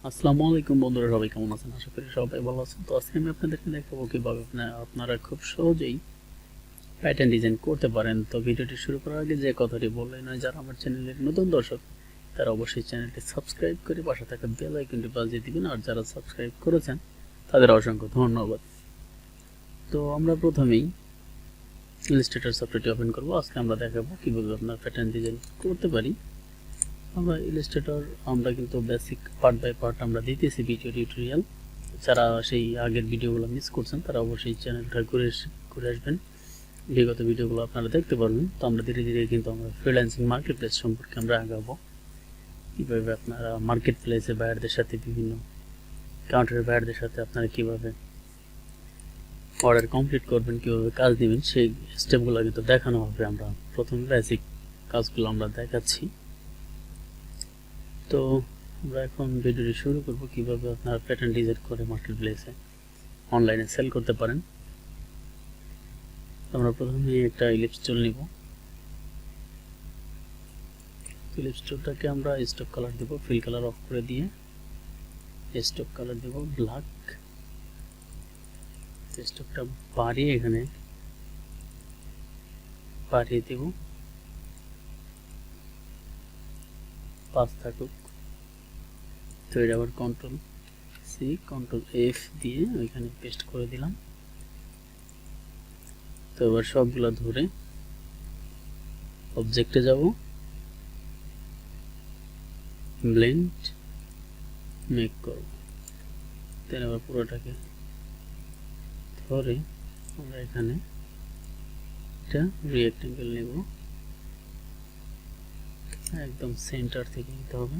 আসসালামু আলাইকুম বন্ধুরা, সবাই কেমন আছেন? আশা করি সবাই ভালো আছেন। তো আজকে আমি আপনাদেরকে দেখাবো কিভাবে আপনারা খুব সহজেই প্যাটার্ন ডিজাইন করতে পারেন। তো ভিডিওটি শুরু করার আগে যে কথাটি বললেই নয়, যারা আমার চ্যানেলের নতুন দর্শক তারা অবশ্যই চ্যানেলটি সাবস্ক্রাইব করে পাশে থাকা বেল আইকনটি বাজিয়ে দিবেন, আর যারা সাবস্ক্রাইব করেছেন তাদের অসংখ্য ধন্যবাদ। তো আমরা প্রথমেই ইলাস্ট্রেটর সফটওয়্যারটি ওপেন করব। আজকে আমরা দেখাবো কিভাবে আপনার প্যাটার্ন ডিজাইন করতে পারি। আমরা ইলাস্ট্রেটর আমরা কিন্তু বেসিক পার্ট বাই পার্ট আমরা দিতেছি ভিডিও টিউটোরিয়াল। যারা সেই আগের ভিডিওগুলো মিস করছেন তারা অবশ্যই চ্যানেলটা ঘুরে আসবেন, বিগত ভিডিওগুলো আপনারা দেখতে পারবেন। তো আমরা ধীরে ধীরে কিন্তু আমরা ফ্রিল্যান্সিং মার্কেট প্লেস সম্পর্কে আমরা আগাবো, কীভাবে আপনারা মার্কেট প্লেসে বায়ারদের সাথে বিভিন্ন কাউন্টারের বায়ারদের সাথে আপনারা কীভাবে অর্ডার কমপ্লিট করবেন, কীভাবে কাজ দেবেন, সেই স্টেপগুলো কিন্তু দেখানো হবে। আমরা প্রথমে বেসিক কাজগুলো আমরা দেখাচ্ছি। তো আমরা এখন ভিডিওটি শুরু করব কিভাবে আপনারা প্যাটার্ন ডিজাইন করে মার্কেট প্লেসে অনলাইনে সেল করতে পারেন। আমরা প্রথমে একটা ইলিপস টুল নিব। ইলিপস টুলটাকে আমরা স্টক কালার দেব, ফিল কালার অফ করে দিয়ে স্টক কালার দেব ব্ল্যাক। স্টকটা বাড়িয়ে এখানে বাড়িয়ে দেব 5 থাকুক। তো এটা আবার কন্ট্রোল সি কন্ট্রোল এফ দিয়ে ওইখানে পেস্ট করে দিলাম। তো এবার সবগুলো ধরে অবজেক্টে যাব, ব্লেন্ড মেক করব। দেন আবার পুরোটাকে ধরে আমরা এখানে একটা রেক্ট্যাঙ্গেল নেব, একদম সেন্টার থেকে নিতে হবে।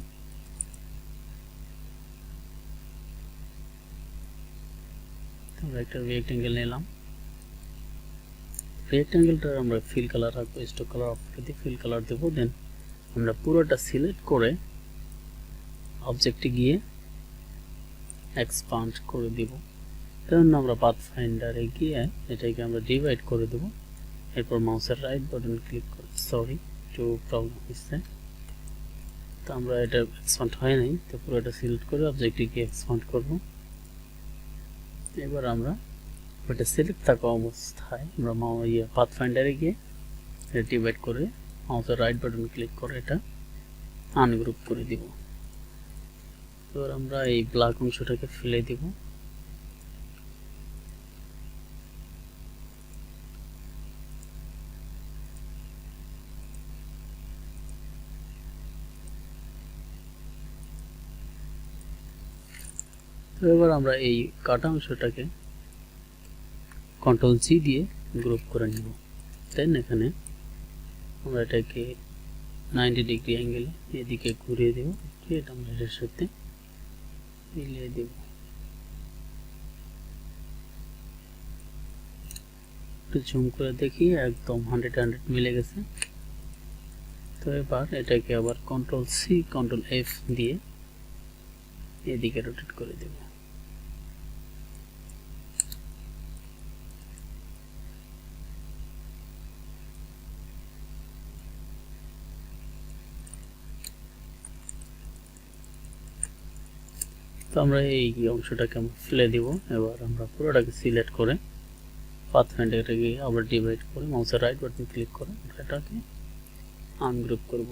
আমরা একটা রেক্ট্যাঙ্গেল নিলাম। রেক্ট্যাঙ্গেলটার আমরা ফিল কালার রাখবো, স্টক কালার অফ করে দিয়ে ফিল কালার দেবো। দেন আমরা পুরোটা সিলেক্ট করে অবজেক্টে গিয়ে এক্সপান্ড করে দিব। তখন আমরা পাথ ফাইন্ডারে গিয়ে এটাকে আমরা ডিভাইড করে দেব। এরপর মাউসের রাইট বাটন ক্লিক করে, সরি একটু প্রবলেম হচ্ছে, তো আমরা এটা এক্সপান্ড হয় নাই, তো পুরোটা সিলেক্ট করে অবজেক্টে গিয়ে এক্সপান্ড করব। এবার আমরা ওটা সিলেক্ট থাকা অবস্থায় আমরা পাথ ফাইন্ডারে গিয়ে ডিভাইড করে মাউসের রাইট বাটন ক্লিক করে এটা আনগ্রুপ করে দিব। এবার আমরা এই ব্ল্যাক অংশটাকে ফেলে দিব। তো এবার আমরা এই কাটা অংশটাকে কন্ট্রোল জি দিয়ে গ্রুপ করে নিব। দেন এখানে আমরা এটাকে 90 ডিগ্রি অ্যাঙ্গেলে এদিকে ঘুরিয়ে দেব, এটা আমরা এটার সাথে মিলিয়ে দেব। একটু জুম করে দেখি, একদম 100 মিলে গেছে। তো এবার এটাকে আবার কন্ট্রোল সি কন্ট্রোল এফ দিয়ে এদিকে রোটেট করে দেব। তো আমরা এই অংশটাকে আমরা ফেলে দিব। এবার আমরা পুরোটাকে সিলেক্ট করে পাথ ফাইন্ডারটাকে আবার ডিভাইড করে মাউসের রাইট বাটন ক্লিক করে এটাকে আনগ্রুপ করব।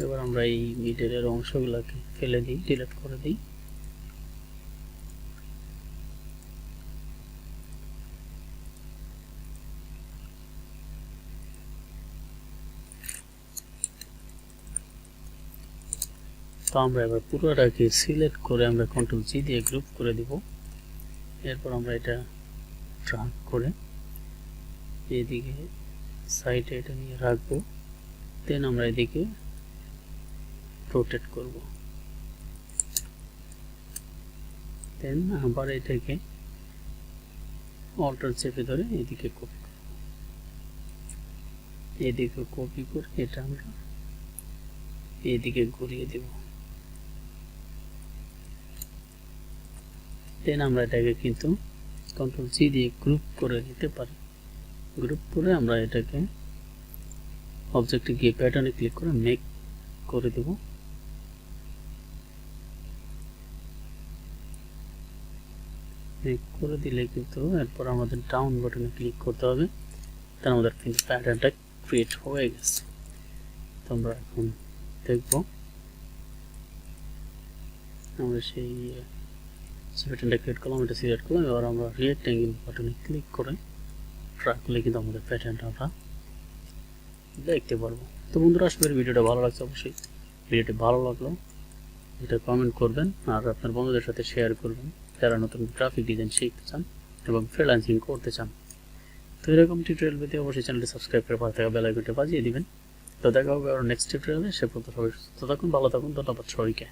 এবার আমরা এই মিডলের অংশগুলোকে ফেলে দিই, ডিলিট করে দিই। তো আমরা এবার পুরোটাকে সিলেক্ট করে আমরা কন্ট্রোল জি দিয়ে গ্রুপ করে দিব। এরপর আমরা এটা ড্র্যাগ করে এদিকে সাইডে এটা নিয়ে রাখবো। দেন আমরা এদিকে রোটেট করব। দেন আবার এটাকে অল্টার চেপে ধরে এদিকে কপি করব। এদিকে কপি করে এটা আমরা এদিকে ঘুরিয়ে দেব। দেন আমরা এটাকে কিন্তু কন্ট্রোল জি দিয়ে গ্রুপ করে নিতে পারি। গ্রুপ করে আমরা এটাকে অবজেক্টে গিয়ে প্যাটার্নে ক্লিক করে মেক করে দেব। মেক করে দিলে কিন্তু এরপর আমাদের ডাউন বাটনে ক্লিক করতে হবে, তাহলে আমাদের কিন্তু প্যাটার্নটা ক্রিয়েট হয়ে গেছে। তো আমরা এখন দেখব আমরা সেই প্যাটার্নটা ক্রিয়েট করলাম, এটা সিলেক্ট করলাম। এবার আমরা রেক্ট্যাঙ্গেল বাটনে ক্লিক করে ড্র্যাগ করলে কিন্তু আমাদের প্যাটার্নটা আমরা দেখতে পারবো। তো বন্ধুরা, আশা করি ভিডিওটা ভালো লাগছে। অবশ্যই ভিডিওটি ভালো লাগলো এটা কমেন্ট করবেন আর আপনার বন্ধুদের সাথে শেয়ার করবেন যারা নতুন গ্রাফিক ডিজাইন শিখতে চান এবং ফ্রিল্যান্সিং করতে চান। তো এরকম টিউটোরিয়াল পেতে অবশ্যই চ্যানেলটি সাবস্ক্রাইব করে পাশে থাকা বেল আইকনটি বাজিয়ে দিবেন। তো দেখা হবে আর নেক্সট টিউটোরিয়ালে। সে পর্যন্ত সবাই সুস্থ থাকুন, ভালো থাকুন। ধন্যবাদ সবাইকে।